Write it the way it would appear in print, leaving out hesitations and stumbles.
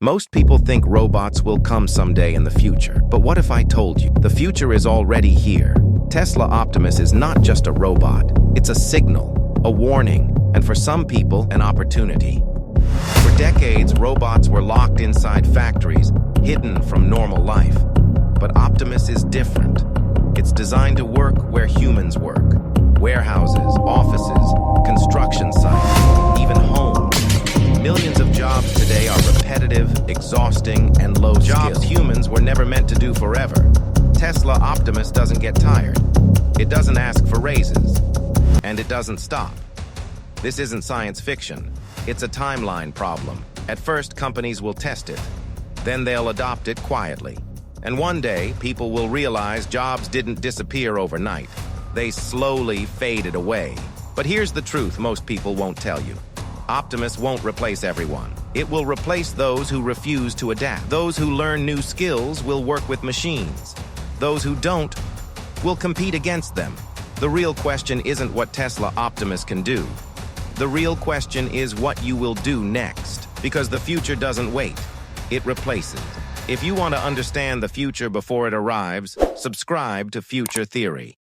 Most people think robots will come someday in the future, but what if I told you the future is already here? Tesla Optimus is not just a robot, it's a signal, a warning, and for some people, an opportunity. For decades, robots were locked inside factories, hidden from normal life. But Optimus is different. It's designed to work where humans work. Warehouses, offices, construction sites, even homes. Millions of jobs today are repetitive, exhausting, and low jobs humans were never meant to do forever. Tesla Optimus doesn't get tired. It doesn't ask for raises. And it doesn't stop. This isn't science fiction. It's a timeline problem. At first, companies will test it. Then they'll adopt it quietly. And one day, people will realize jobs didn't disappear overnight. They slowly faded away. But here's the truth most people won't tell you. Optimus won't replace everyone. It will replace those who refuse to adapt. Those who learn new skills will work with machines. Those who don't will compete against them. The real question isn't what Tesla Optimus can do. The real question is what you will do next. Because the future doesn't wait. It replaces. If you want to understand the future before it arrives, subscribe to Future Theory.